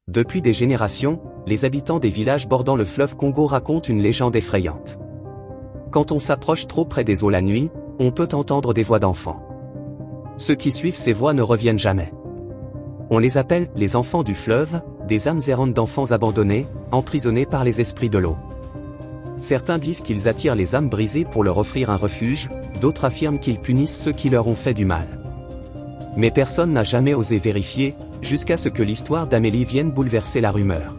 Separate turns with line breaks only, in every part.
Depuis des générations, les habitants des villages bordant le fleuve Congo racontent une légende effrayante. Quand on s'approche trop près des eaux la nuit, on peut entendre des voix d'enfants. Ceux qui suivent ces voix ne reviennent jamais. On les appelle les enfants du fleuve, des âmes errantes d'enfants abandonnés, emprisonnés par les esprits de l'eau. Certains disent qu'ils attirent les âmes brisées pour leur offrir un refuge, d'autres affirment qu'ils punissent ceux qui leur ont fait du mal. Mais personne n'a jamais osé vérifier, jusqu'à ce que l'histoire d'Amélie vienne bouleverser la rumeur.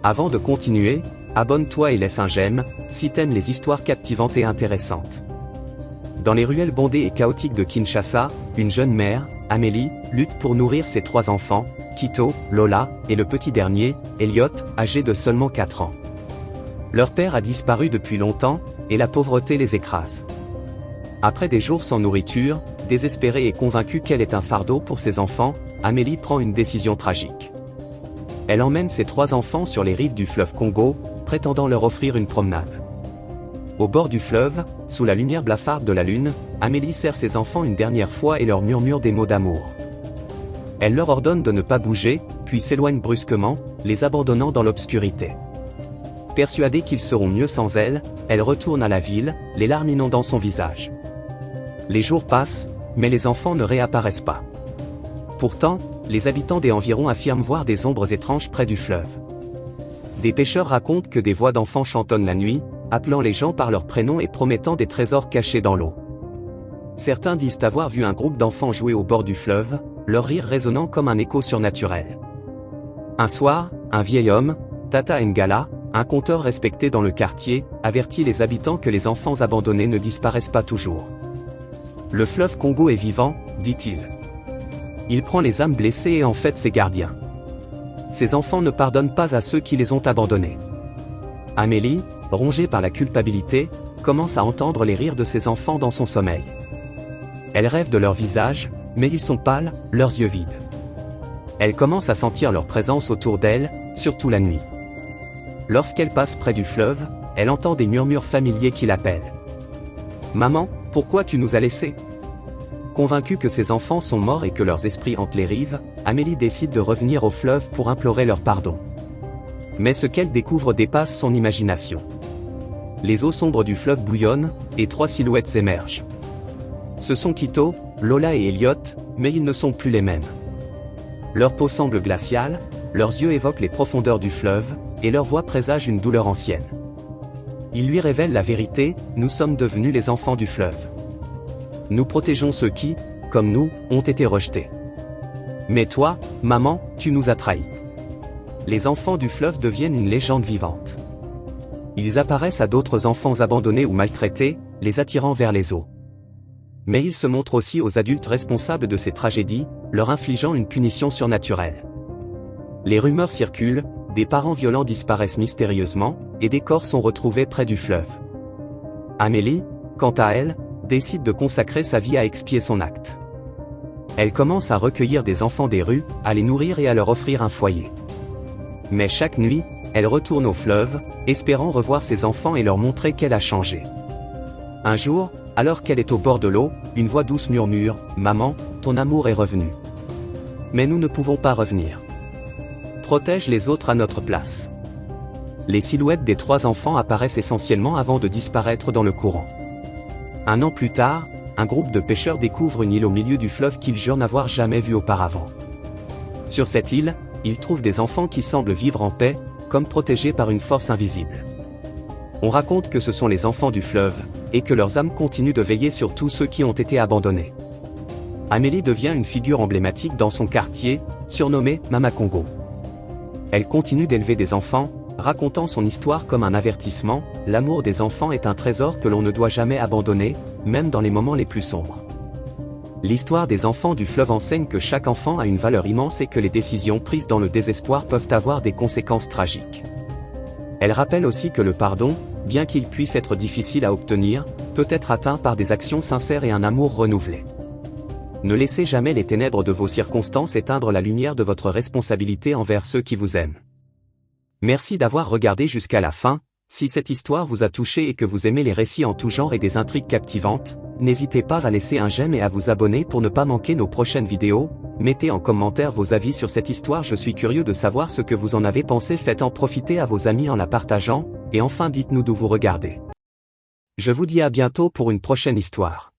Avant de continuer, abonne-toi et laisse un j'aime, si t'aimes les histoires captivantes et intéressantes. Dans les ruelles bondées et chaotiques de Kinshasa, une jeune mère, Amélie, lutte pour nourrir ses 3 enfants, Kito, Lola, et le petit dernier, Elliot, âgé de seulement 4 ans. Leur père a disparu depuis longtemps, et la pauvreté les écrase. Après des jours sans nourriture, désespérée et convaincue qu'elle est un fardeau pour ses enfants, Amélie prend une décision tragique. Elle emmène ses 3 enfants sur les rives du fleuve Congo, prétendant leur offrir une promenade. Au bord du fleuve, sous la lumière blafarde de la lune, Amélie serre ses enfants une dernière fois et leur murmure des mots d'amour. Elle leur ordonne de ne pas bouger, puis s'éloigne brusquement, les abandonnant dans l'obscurité. Persuadée qu'ils seront mieux sans elle, elle retourne à la ville, les larmes inondant son visage. Les jours passent, mais les enfants ne réapparaissent pas. Pourtant, les habitants des environs affirment voir des ombres étranges près du fleuve. Des pêcheurs racontent que des voix d'enfants chantonnent la nuit, appelant les gens par leur prénom et promettant des trésors cachés dans l'eau. Certains disent avoir vu un groupe d'enfants jouer au bord du fleuve, leur rire résonnant comme un écho surnaturel. Un soir, un vieil homme, Tata Ngala, un conteur respecté dans le quartier, avertit les habitants que les enfants abandonnés ne disparaissent pas toujours. Le fleuve Congo est vivant, dit-il. Il prend les âmes blessées et en fait ses gardiens. Ces enfants ne pardonnent pas à ceux qui les ont abandonnés. Amélie, rongée par la culpabilité, commence à entendre les rires de ses enfants dans son sommeil. Elle rêve de leurs visages, mais ils sont pâles, leurs yeux vides. Elle commence à sentir leur présence autour d'elle, surtout la nuit. Lorsqu'elle passe près du fleuve, elle entend des murmures familiers qui l'appellent. « Maman, pourquoi tu nous as laissés ?» Convaincue que ses enfants sont morts et que leurs esprits hantent les rives, Amélie décide de revenir au fleuve pour implorer leur pardon. Mais ce qu'elle découvre dépasse son imagination. Les eaux sombres du fleuve bouillonnent, et 3 silhouettes émergent. Ce sont Kito, Lola et Elliot, mais ils ne sont plus les mêmes. Leur peau semble glaciale, leurs yeux évoquent les profondeurs du fleuve, et leur voix présage une douleur ancienne. Ils lui révèlent la vérité, nous sommes devenus les enfants du fleuve. Nous protégeons ceux qui, comme nous, ont été rejetés. Mais toi, maman, tu nous as trahis. Les enfants du fleuve deviennent une légende vivante. Ils apparaissent à d'autres enfants abandonnés ou maltraités, les attirant vers les eaux. Mais ils se montrent aussi aux adultes responsables de ces tragédies, leur infligeant une punition surnaturelle. Les rumeurs circulent, des parents violents disparaissent mystérieusement, et des corps sont retrouvés près du fleuve. Amélie, quant à elle, décide de consacrer sa vie à expier son acte. Elle commence à recueillir des enfants des rues, à les nourrir et à leur offrir un foyer. Mais chaque nuit, elle retourne au fleuve, espérant revoir ses enfants et leur montrer qu'elle a changé. Un jour, alors qu'elle est au bord de l'eau, une voix douce murmure « Maman, ton amour est revenu. Mais nous ne pouvons pas revenir. Protège les autres à notre place. » Les silhouettes des 3 enfants apparaissent essentiellement avant de disparaître dans le courant. Un an plus tard, un groupe de pêcheurs découvre une île au milieu du fleuve qu'ils jurent n'avoir jamais vue auparavant. Sur cette île, ils trouvent des enfants qui semblent vivre en paix, comme protégés par une force invisible. On raconte que ce sont les enfants du fleuve, et que leurs âmes continuent de veiller sur tous ceux qui ont été abandonnés. Amélie devient une figure emblématique dans son quartier, surnommée Mama Congo. Elle continue d'élever des enfants, racontant son histoire comme un avertissement, l'amour des enfants est un trésor que l'on ne doit jamais abandonner, même dans les moments les plus sombres. L'histoire des enfants du fleuve enseigne que chaque enfant a une valeur immense et que les décisions prises dans le désespoir peuvent avoir des conséquences tragiques. Elle rappelle aussi que le pardon, bien qu'il puisse être difficile à obtenir, peut être atteint par des actions sincères et un amour renouvelé. Ne laissez jamais les ténèbres de vos circonstances éteindre la lumière de votre responsabilité envers ceux qui vous aiment. Merci d'avoir regardé jusqu'à la fin. Si cette histoire vous a touché et que vous aimez les récits en tout genre et des intrigues captivantes, n'hésitez pas à laisser un j'aime et à vous abonner pour ne pas manquer nos prochaines vidéos. Mettez en commentaire vos avis sur cette histoire, je suis curieux de savoir ce que vous en avez pensé, faites en profiter à vos amis en la partageant, et enfin dites-nous d'où vous regardez. Je vous dis à bientôt pour une prochaine histoire.